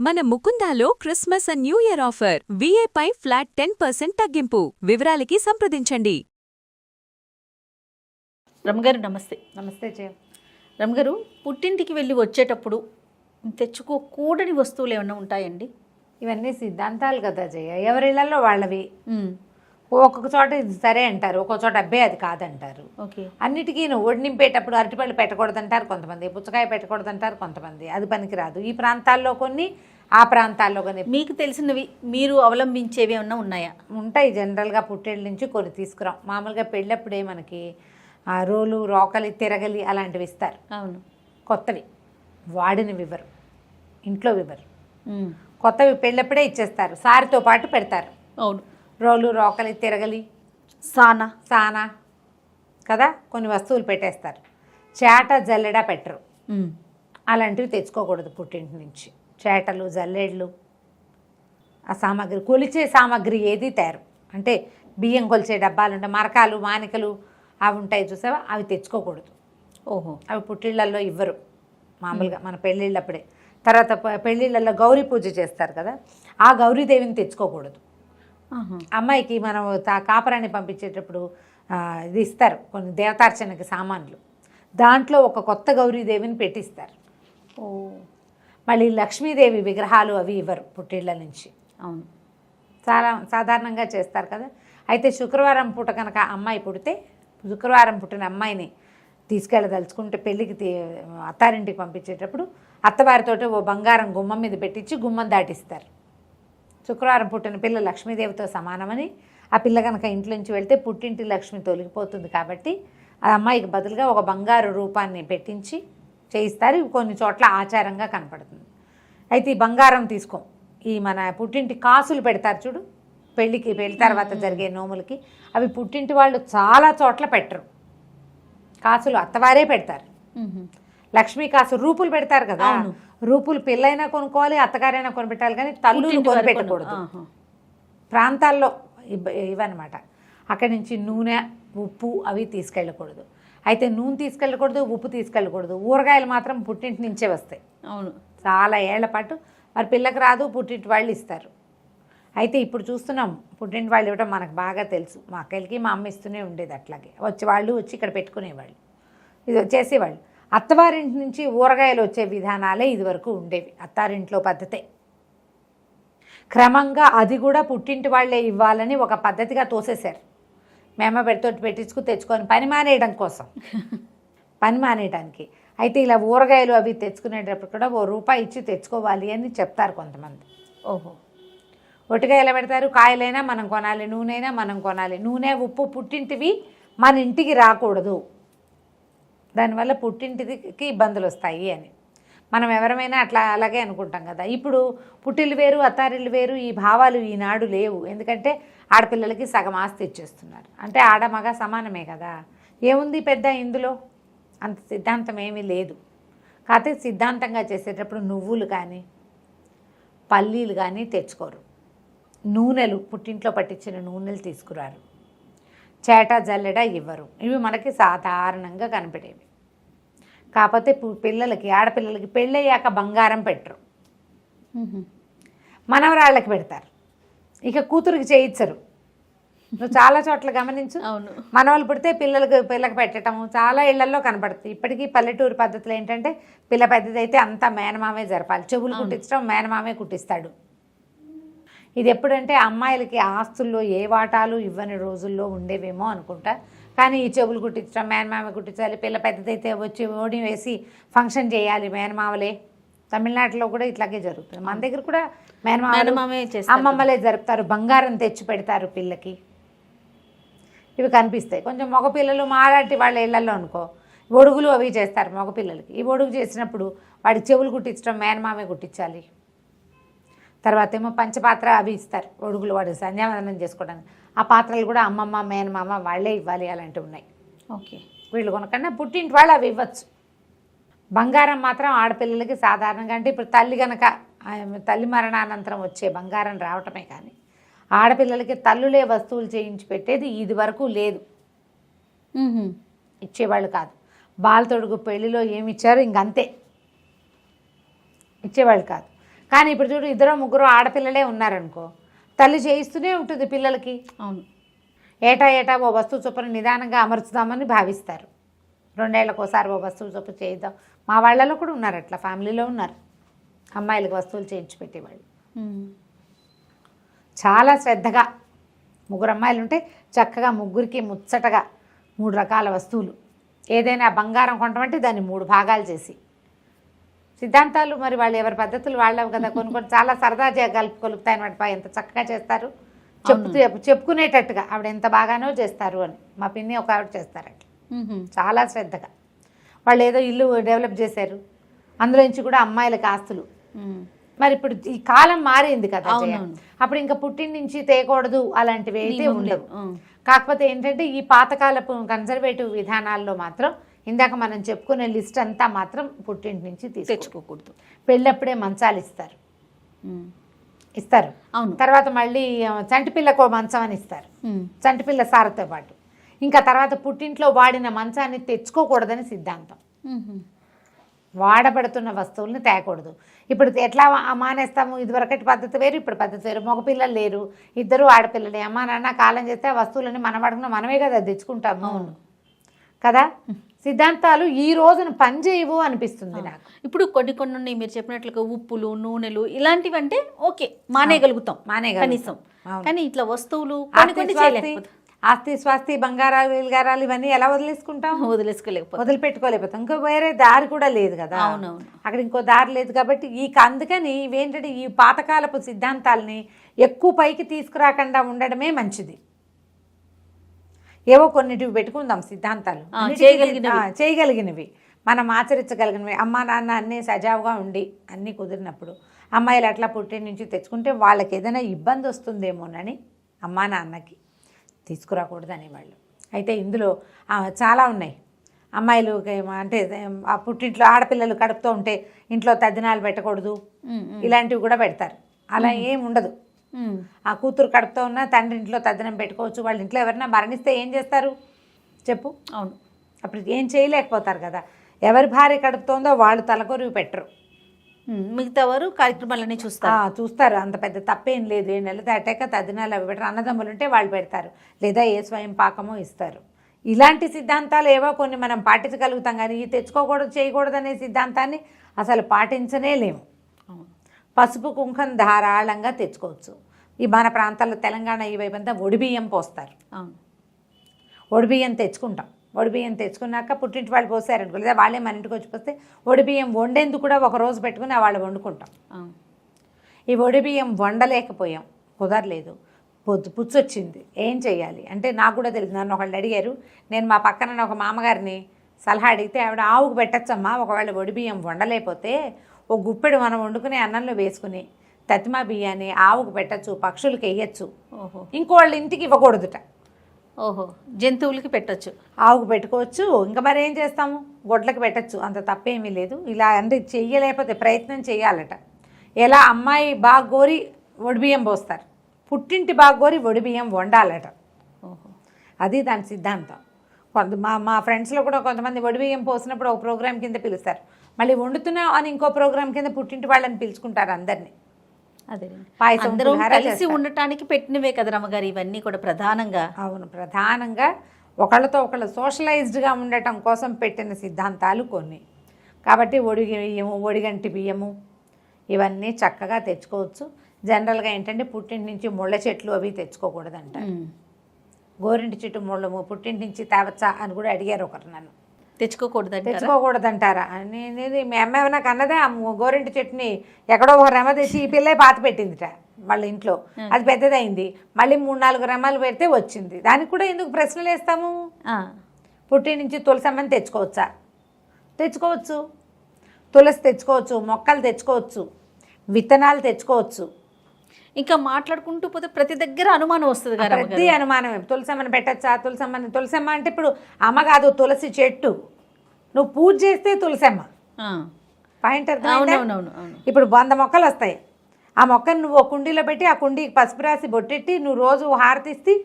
మన ముకుందాలో Christmas and new year offer విఏపై ఫ్లాట్ 10% తగ్గింపు. వివరాలకి సంప్రదించండి. రమగారు నమస్తే. నమస్తే జయ. రమగారు, పుట్టింటికి వెళ్ళి వచ్చేటప్పుడు తెచ్చుకోకూడని వస్తువులు ఏమైనా ఉంటాయండి? ఇవన్నీ సిద్ధాంతాలు కదా జయ, ఎవరిళ్లలో వాళ్ళవి. ఒక్కొక్క చోట ఇది సరే అంటారు, ఒక్కొక్క చోట అబ్బే అది కాదంటారు. ఓకే. అన్నిటికీ ఒడి నింపేటప్పుడు అరటిపళ్ళు పెట్టకూడదంటారు కొంతమంది, పుచ్చకాయ పెట్టకూడదంటారు కొంతమంది, అది పనికిరాదు. ఈ ప్రాంతాల్లో కొన్ని, ఆ ప్రాంతాల్లో కొన్ని. మీకు తెలిసినవి మీరు అవలంబించేవి ఏమన్నా ఉన్నాయా? ఉంటాయి. జనరల్గా పుట్టేళ్ళ నుంచి కొన్ని తీసుకురాం. మామూలుగా పెళ్ళప్పుడే మనకి రోలు, రోకలి, తిరగలి అలాంటివి ఇస్తారు. అవును. కొత్తవి వాడినవి ఇవ్వరు, ఇంట్లో ఇవ్వరు. కొత్తవి పెళ్ళప్పుడే ఇచ్చేస్తారు, సారితో పాటు పెడతారు. అవును. రోలు, రోకలి, తిరగలి, సానా కదా, కొన్ని వస్తువులు పెట్టేస్తారు. చేట, జల్లెడ పెట్టరు. అలాంటివి తెచ్చుకోకూడదు పుట్టింటి నుంచి. చేటలు, జల్లెడ్లు, ఆ సామాగ్రి, కొలిచే సామాగ్రి ఏది తయారు అంటే బియ్యం కొలిచే డబ్బాలు ఉంటాయి, మరకాలు, మానికలు అవి ఉంటాయి చూసావా, అవి తెచ్చుకోకూడదు. ఓహో. అవి పుట్టిళ్ళల్లో ఇవ్వరు మామూలుగా, మన పెళ్ళిళ్ళప్పుడే. తర్వాత పెళ్ళిళ్ళల్లో గౌరీ పూజ చేస్తారు కదా, ఆ గౌరీదేవిని తెచ్చుకోకూడదు. అమ్మాయికి మనం కాపరాన్ని పంపించేటప్పుడు ఇది ఇస్తారు, కొన్ని దేవతార్చనకి సామాన్లు, దాంట్లో ఒక కొత్త గౌరీదేవిని పెట్టిస్తారు. ఓ. మళ్ళీ లక్ష్మీదేవి విగ్రహాలు అవి ఇవ్వరు పుట్టిళ్ళ నుంచి. అవును. చాలా సాధారణంగా చేస్తారు కదా. అయితే శుక్రవారం పూట కనుక అమ్మాయి పుడితే, శుక్రవారం పుట్టిన అమ్మాయిని తీసుకెళ్ళదలుచుకుంటే పెళ్ళికి అత్తారింటికి పంపించేటప్పుడు అత్తవారితోటి ఓ బంగారం గుమ్మం మీద పెట్టించి గుమ్మం దాటిస్తారు. శుక్రవారం పుట్టిన పిల్ల లక్ష్మీదేవితో సమానమని, ఆ పిల్ల కనుక ఇంట్లోంచి వెళ్తే పుట్టింటి లక్ష్మి తొలగిపోతుంది కాబట్టి ఆ అమ్మాయికి బదులుగా ఒక బంగారు రూపాన్ని పెట్టించి చేయిస్తారు. కొన్ని చోట్ల ఆచారంగా కనపడుతుంది. అయితే ఈ బంగారం తీసుకోం, ఈ మన పుట్టింటి కాసులు పెడతారు చూడు, పెళ్ళి తర్వాత జరిగే నోములకి, అవి పుట్టింటి వాళ్ళు చాలా చోట్ల పెట్టరు. కాసులు అత్తవారే పెడతారు. లక్ష్మీ కాసు రూపులు పెడతారు కదా, రూపులు పిల్లైనా కొనుక్కోవాలి, అత్తగారైనా కొనిపెట్టాలి, కానీ తల్లులు కొనిపెట్టకూడదు. ప్రాంతాల్లో ఇవన్నమాట. అక్కడి నుంచి నూనె, ఉప్పు అవి తీసుకెళ్ళకూడదు. అయితే నూనె తీసుకెళ్ళకూడదు, ఉప్పు తీసుకెళ్ళకూడదు. ఊరగాయలు మాత్రం పుట్టింటి నుంచే వస్తాయి. అవును. చాలా ఏళ్ల పాటు మరి పిల్లకి రాదు, పుట్టింటి వాళ్ళు ఇస్తారు. అయితే ఇప్పుడు చూస్తున్నాం, పుట్టింటి వాళ్ళు ఇవ్వడం మనకు బాగా తెలుసు. మా అక్కలకి మా అమ్మ ఇస్తూనే ఉండేది. అట్లాగే వాళ్ళు వచ్చి ఇక్కడ పెట్టుకునేవాళ్ళు, ఇది వచ్చేసేవాళ్ళు. అత్తవారింటి నుంచి ఊరగాయలు వచ్చే విధానాలే ఇదివరకు ఉండేవి, అత్తారింట్లో పద్ధతే. క్రమంగా అది కూడా పుట్టింటి వాళ్ళే ఇవ్వాలని ఒక పద్ధతిగా తోసేశారు. మేమ పెడితోటి తెచ్చుకొని పని మానేయడం కోసం, పని మానేయడానికి. అయితే ఇలా ఊరగాయలు అవి తెచ్చుకునేటప్పుడు కూడా ₹1 ఇచ్చి తెచ్చుకోవాలి అని చెప్తారు కొంతమంది. ఓహో. ఒటిగా ఎలా పెడతారు, కాయలైనా మనం కొనాలి, నూనె అయినా మనం కొనాలి. నూనె, ఉప్పు పుట్టింటివి మన ఇంటికి రాకూడదు, దానివల్ల పుట్టింటికి ఇబ్బందులు వస్తాయి అని మనం ఎవరమైనా అలాగే అనుకుంటాం కదా. ఇప్పుడు పుట్టిల్లు వేరు, అత్తారిల్లు వేరు, ఈ భావాలు ఈనాడు లేవు. ఎందుకంటే ఆడపిల్లలకి సగం ఆస్తి ఇచ్చేస్తున్నారు. అంటే ఆడ మగ సమానమే కదా, ఏముంది పెద్ద ఇందులో, అంత సిద్ధాంతం ఏమీ లేదు. కాకపోతే సిద్ధాంతంగా చేసేటప్పుడు నువ్వులు కానీ పల్లీలు కానీ తెచ్చుకోరు. నూనెలు, పుట్టింట్లో పట్టించిన నూనెలు తీసుకురారు. చేట, జల్లెడ ఇవ్వరు. ఇవి మనకి సాధారణంగా కనిపెట్టేవి. కాకపోతే పిల్లలకి, ఆడపిల్లలకి పెళ్ళయ్యాక బంగారం పెట్టరు, మనవరాళ్ళకి పెడతారు. ఇక కూతురికి చేయించరు. నువ్వు చాలా చోట్ల గమనించు. అవును. మనవాళ్ళు పుడితే పిల్లకి పెట్టడము చాలా ఇళ్లలో కనపడుతుంది. ఇప్పటికీ పల్లెటూరు పద్ధతులు ఏంటంటే, పిల్ల పెద్దది అయితే అంతా మేనమామే జరపాలి. చెవులు కుట్టించడం మేనమామే కుట్టిస్తాడు. ఇది ఎప్పుడంటే అమ్మాయిలకి ఆస్తుల్లో ఏ వాటాలు ఇవ్వని రోజుల్లో ఉండేవేమో అనుకుంటా. కానీ ఈ చెవులు కుట్టించడం మేనమామే కుట్టించాలి, పిల్ల పెద్దదైతే వచ్చి ఓడి వేసి ఫంక్షన్ చేయాలి మేనమామలే. తమిళనాడులో కూడా ఇట్లాగే జరుగుతుంది. మన దగ్గర కూడా మేనమామే అమ్మమ్మలే జరుపుతారు, బంగారం తెచ్చి పెడతారు పిల్లకి. ఇవి కనిపిస్తాయి. కొంచెం మగపిల్లలు మాలాంటి వాళ్ళ ఇళ్లలో అనుకో, ఒడుగులు అవి చేస్తారు మగపిల్లలకి. ఈ ఒడుగు చేసినప్పుడు వాడి చెవులు కుట్టించడం మేనమామే కుట్టించాలి. తర్వాత ఏమో పంచపాత్ర అవి ఇస్తారు, ఒడుగులు వాడు సంధ్యావందనం చేసుకోవడానికి. ఆ పాత్రలు కూడా అమ్మమ్మ, మేనమామ వాళ్ళే ఇవ్వాలి, అలాంటివి ఉన్నాయి. ఓకే. వీళ్ళు కొనకన్నా పుట్టింటి వాళ్ళు అవి ఇవ్వచ్చు. బంగారం మాత్రం ఆడపిల్లలకి సాధారణంగా, అంటే ఇప్పుడు తల్లి మరణానంతరం వచ్చే బంగారం రావటమే కానీ ఆడపిల్లలకి తల్లులే వస్తువులు చేయించి పెట్టేది ఇది వరకు లేదు, ఇచ్చేవాళ్ళు కాదు. బాలతొడుగు పెళ్లిలో ఏమి ఇచ్చారు ఇంకంతే, ఇచ్చేవాళ్ళు కాదు. కానీ ఇప్పుడు చూడు 2-3 ఆడపిల్లలే ఉన్నారనుకో, తల్లి చేయిస్తూనే ఉంటుంది పిల్లలకి. అవును. ఏటా ఓ వస్తువు చొప్పున నిదానంగా అమర్చుదామని భావిస్తారు. 2 ఏళ్లకోసారి ఓ వస్తువు చొప్పు చేయిద్దాం. మా వాళ్ళలో కూడా ఉన్నారు, అట్లా ఫ్యామిలీలో ఉన్నారు అమ్మాయిలకు వస్తువులు చేయించి పెట్టేవాళ్ళు. చాలా శ్రద్ధగా 3 అమ్మాయిలు ఉంటే చక్కగా ముగ్గురికి ముచ్చటగా 3 రకాల వస్తువులు. ఏదైనా బంగారం కొనటమంటే దాన్ని 3 భాగాలు చేసి, సిద్ధాంతాలు మరి వాళ్ళు ఎవరి పద్ధతులు వాళ్ళవు కదా, కొన్ని చాలా సరదా కొలుపుతాయన్నమాట. ఎంత చక్కగా చేస్తారు, చెప్పుకునేటట్టుగా ఆవిడ ఎంత బాగానో చేస్తారు అని. మా పిన్ని ఒక ఆవిడ చేస్తారు అట్లా చాలా శ్రద్ధగా. వాళ్ళు ఏదో ఇల్లు డెవలప్ చేశారు, అందులో నుంచి కూడా అమ్మాయిలకు ఆస్తులు. మరి ఇప్పుడు ఈ కాలం మారింది కదా, అప్పుడు ఇంకా పుట్టిన నుంచి తేకూడదు అలాంటివి అయితే ఉండవు. కాకపోతే ఏంటంటే ఈ పాతకాలపు కన్జర్వేటివ్ విధానాల్లో మాత్రం ఇందాక మనం చెప్పుకునే లిస్ట్ అంతా మాత్రం పుట్టింటి నుంచి తెచ్చుకోకూడదు. పెళ్ళప్పుడే మంచాలు ఇస్తారు. తర్వాత మళ్ళీ చంటిపిల్లకు మంచం అని ఇస్తారు, చంటిపిల్ల సారతో పాటు. ఇంకా తర్వాత పుట్టింట్లో వాడిన మంచాన్ని తెచ్చుకోకూడదని సిద్ధాంతం. వాడబడుతున్న వస్తువుల్ని తేకూడదు. ఇప్పుడు ఎట్లా మానేస్తాము, ఇదివరకటి పద్ధతి వేరు, ఇప్పుడు పద్ధతి వేరు. మగపిల్లలు లేరు, 2 ఆడపిల్లలే. అమ్మా నాన్న కాలం చేస్తే ఆ వస్తువులని మనం వాడుకున్నా మనమే కదా తెచ్చుకుంటాము కదా. సిద్ధాంతాలు ఈ రోజున పనిచేయవు అనిపిస్తుంది నాకు. ఇప్పుడు కొన్ని మీరు చెప్పినట్లుగా ఉప్పులు, నూనెలు ఇలాంటివి అంటే ఓకే మానేయగలుగుతాం, కనీసం. కానీ ఇట్లా వస్తువులు ఆస్తి స్వాస్తి బంగారాలు విల్గారాలు ఇవన్నీ ఎలా వదిలిపెట్టుకోలేకపోతాం. ఇంకా వేరే దారి కూడా లేదు కదా. అక్కడ ఇంకో దారి లేదు కాబట్టి అందుకని ఇవేంటంటే ఈ పాతకాలపు సిద్ధాంతాలని ఎక్కువ పైకి తీసుకురాకుండా ఉండడమే మంచిది. ఏవో కొన్నిటివి పెట్టుకుందాం సిద్ధాంతాలు, చేయగలిగినవి మనం ఆచరించగలిగినవి. అమ్మా నాన్న అన్నీ సజావుగా ఉండి అన్నీ కుదిరినప్పుడు అమ్మాయిలు అట్లా పుట్టిన నుంచి తెచ్చుకుంటే వాళ్ళకి ఏదైనా ఇబ్బంది వస్తుందేమోనని అమ్మా నాన్నకి తీసుకురాకూడదు అనేవాళ్ళు. అయితే ఇందులో చాలా ఉన్నాయి. అమ్మాయిలు అంటే ఆ పుట్టింట్లో ఆడపిల్లలు కడుపుతూ ఉంటే ఇంట్లో తద్దినాలు పెట్టకూడదు, ఇలాంటివి కూడా పెడతారు. అలా ఏం ఉండదు. ఆ కూతురు కడుపుతో ఉన్న తండ్రి ఇంట్లో తద్దినం పెట్టుకోవచ్చు. వాళ్ళ ఇంట్లో ఎవరైనా మరణిస్తే ఏం చేస్తారు చెప్పు? అవును, అప్పుడు ఏం చేయలేకపోతారు కదా. ఎవరి భార్య కడుపుతోందో వాళ్ళు తలకొరివి పెట్టరు, మిగతా వారు కార్యక్రమాలన్నీ చూస్తారు. అంత పెద్ద తప్పేం లేదు. 7 నెలలు దాటాక తద్దినాలు అవి పెట్టరు. అన్నదమ్ములు ఉంటే వాళ్ళు పెడతారు, లేదా ఏ స్వయం పాకమో ఇస్తారు. ఇలాంటి సిద్ధాంతాలు ఏవో కొన్ని మనం పాటించగలుగుతాం, కానీ ఈ తెచ్చుకోకూడదు చేయకూడదు అనే సిద్ధాంతాన్ని అసలు పాటించనే లేము. పసుపు కుంకం ధారాళంగా తెచ్చుకోవచ్చు. ఈ మన ప్రాంతాల్లో తెలంగాణ ఈ వైపంతా ఒడిబియ్యం పోస్తారు. ఒడిబియ్యం తెచ్చుకుంటాం. ఒడిబియ్యం తెచ్చుకున్నాక పుట్టింటి వాళ్ళు పోసారనుకో, లేదా వాళ్ళే మన ఇంటికి వచ్చి పోస్తే ఒడిబియ్యం వండేందుకు కూడా ఒక రోజు పెట్టుకుని వాళ్ళు వండుకుంటాం. ఈ ఒడిబియ్యం వండలేకపోయాం, కుదరలేదు, పుచ్చొచ్చింది, ఏం చెయ్యాలి అంటే నాకు కూడా తెలియదు. నన్ను ఒకళ్ళు అడిగారు, నేను మా పక్కన ఒక మామగారిని సలహా అడిగితే ఆవిడ ఆవుకు పెట్టచ్చమ్మా, ఒకవేళ ఒడిబియ్యం వండలేకపోతే ఓ గుప్పెడు మనం వండుకునే అన్నంలో వేసుకుని తతిమా బియ్యాన్ని ఆవుకు పెట్టచ్చు, పక్షులకి వేయచ్చు, ఇంకోళ్ళ ఇంటికి ఇవ్వకూడదుట. జంతువులకి పెట్టచ్చు, ఆవుకు పెట్టుకోవచ్చు. ఇంకా మరి ఏం చేస్తాము, గొడ్లకి పెట్టచ్చు, అంత తప్పేమీ లేదు. ఇలా అంటే చెయ్యలేకపోతే ప్రయత్నం చేయాలట. ఎలా అమ్మాయి బాగోరి ఒడిబియ్యం పోస్తారు, పుట్టింటి బాగోరి ఒడిబియ్యం వండాలట. అది దాని సిద్ధాంతం. మా ఫ్రెండ్స్లో కూడా కొంతమంది ఒడిబియ్యం పోసినప్పుడు ఒక ప్రోగ్రాం కింద పిలుస్తారు, మళ్ళీ వండుతున్నాం అని ఇంకో ప్రోగ్రాం కింద పుట్టింటి వాళ్ళని పిలుచుకుంటారు అందరినీ. అదే పాయసం కలిసి ఉండటానికి పెట్టినవే కదా రమ్మగారు ఇవన్నీ కూడా ప్రధానంగా. అవును, ప్రధానంగా ఒకళ్ళతో ఒకళ్ళు సోషలైజ్డ్గా ఉండటం కోసం పెట్టిన సిద్ధాంతాలు కొన్ని. కాబట్టి ఒడిగంటి బియ్యము ఇవన్నీ చక్కగా తెచ్చుకోవచ్చు. జనరల్గా ఏంటంటే పుట్టింటి నుంచి ముళ్ళ చెట్లు అవి తెచ్చుకోకూడదంట. గోరింటి చెట్టు ముళ్ళ పుట్టింటి నుంచి తేవచ్చా అని కూడా అడిగారు ఒకరు నన్ను. తెచ్చుకోకూడదంటారా అనేది మీ అమ్మ ఏమైనా కన్నదే. ఆ గోరింటి చెట్టుని ఎక్కడో ఒక రెమ తెచ్చి ఈ పిల్లే పాత పెట్టిందిట వాళ్ళ ఇంట్లో, అది పెద్దదైంది, మళ్ళీ 3-4 రెమ్మలు పెడితే వచ్చింది. దానికి కూడా ఎందుకు ప్రశ్నలు వేస్తాము? పుట్టి నుంచి తులసమ్మని తెచ్చుకోవచ్చా? తెచ్చుకోవచ్చు. తులసి తెచ్చుకోవచ్చు, మొక్కలు తెచ్చుకోవచ్చు, విత్తనాలు తెచ్చుకోవచ్చు. ఇంకా మాట్లాడుకుంటూ పోతే ప్రతి దగ్గర అనుమానం వస్తుంది కదా. ప్రతి అనుమానమే. తులసమ్మని పెట్టచ్చా? తులసమ్మ అంటే ఇప్పుడు అమ్మ కాదు, తులసి చెట్టు. నువ్వు పూజ చేస్తే తులసమ్మ పాయింట్. ఇప్పుడు 100 మొక్కలు వస్తాయి. ఆ మొక్కను నువ్వు ఒక కుండీలో పెట్టి ఆ కుండీకి పసుపు రాసి బొట్టెట్టి నువ్వు రోజు హారతిస్తే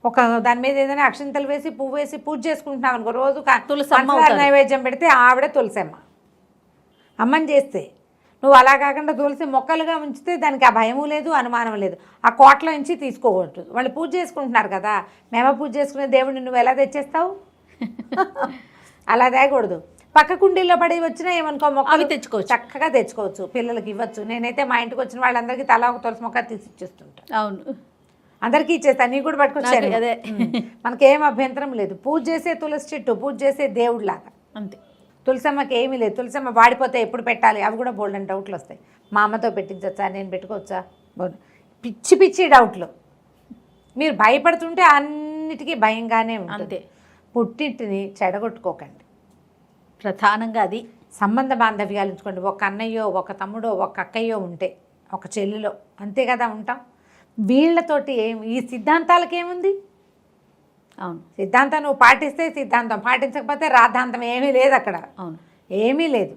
ఒక దాని మీద ఏదైనా అక్షింతలు వేసి పువ్వు వేసి పూజ చేసుకుంటున్నావు అనుకో, రోజు తులసమ్మ నైవేద్యం పెడితే ఆవిడ తులసమ్మ. అమ్మని చేస్తే నువ్వు అలా కాకుండా తులసి మొక్కలుగా ఉంచితే దానికి ఆ భయము లేదు, అనుమానం లేదు. ఆ కోట్ల నుంచి తీసుకోకూడదు. వాళ్ళు పూజ చేసుకుంటున్నారు కదా, మేమ పూజ చేసుకునే దేవుడిని నువ్వు ఎలా తెచ్చేస్తావు? అలా తేకూడదు. పక్క కుండీల్లో పడి వచ్చినా ఏమనుకో మొక్కలు అవి తెచ్చుకోవచ్చు, చక్కగా తెచ్చుకోవచ్చు, పిల్లలకి ఇవ్వచ్చు. నేనైతే మా ఇంటికి వచ్చిన వాళ్ళందరికీ తలా ఒక తులసి మొక్క తీసి ఇచ్చేస్తుంటాను. అవును, అందరికీ ఇచ్చేస్తాను. నీకు కూడా పట్టుకొచ్చాను. అదే. మనకేం అభ్యంతరం లేదు. పూజ చేసే తులసి చెట్టు పూజ చేసే దేవుడిలాగా. అంతే. తులసమ్మకి ఏమీ లేదు. తులసమ్మ వాడిపోతే ఎప్పుడు పెట్టాలి, అవి కూడా బోల్డ్ అని డౌట్లు వస్తాయి. మా అమ్మతో పెట్టించచ్చా, నేను పెట్టుకోవచ్చా, పిచ్చి పిచ్చి డౌట్లు. మీరు భయపడుతుంటే అన్నిటికీ భయంగానే ఉంటుంది. అంతే. పుట్టింటిని చెడగొట్టుకోకండి. ప్రధానంగా అది. సంబంధ బాంధవ్యాలు ఉంచుకోండి. ఒక అన్నయ్యో, ఒక తమ్ముడో, ఒక అక్కయ్యో ఉంటే, ఒక చెల్లిలో, అంతే కదా ఉంటాం. వీళ్ళతోటి ఈ సిద్ధాంతాలకు ఏముంది? అవును, సిద్ధాంతం నువ్వు పాటిస్తే సిద్ధాంతం, పాటించకపోతే రాద్ధాంతం. ఏమీ లేదు అక్కడ. అవును, ఏమీ లేదు.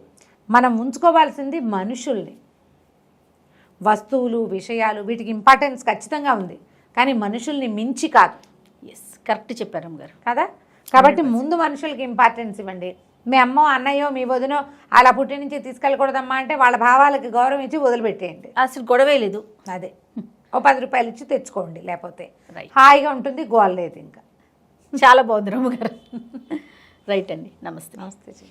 మనం ఉంచుకోవాల్సింది మనుషుల్ని. వస్తువులు, విషయాలు వీటికి ఇంపార్టెన్స్ ఖచ్చితంగా ఉంది, కానీ మనుషుల్ని మించి కాదు. ఎస్, కరెక్ట్ చెప్పారు అమ్మగారు కదా. కాబట్టి ముందు మనుషులకి ఇంపార్టెన్స్ ఇవ్వండి. మీ అమ్మో, అన్నయ్యో, మీ వదినో అలా పుట్టి నుంచి తీసుకెళ్ళకూడదమ్మా అంటే వాళ్ళ భావాలకి గౌరవం ఇచ్చి వదిలిపెట్టేయండి. అసలు గొడవే లేదు. అదే, ఓ 10 రూపాయలు ఇచ్చి తెచ్చుకోండి. లేకపోతే రైట్, హాయిగా ఉంటుంది, గోల్ లేదు ఇంకా. చాలా బాగుంది అమ్మగారు. రైట్ అండి, నమస్తే. నమస్తే.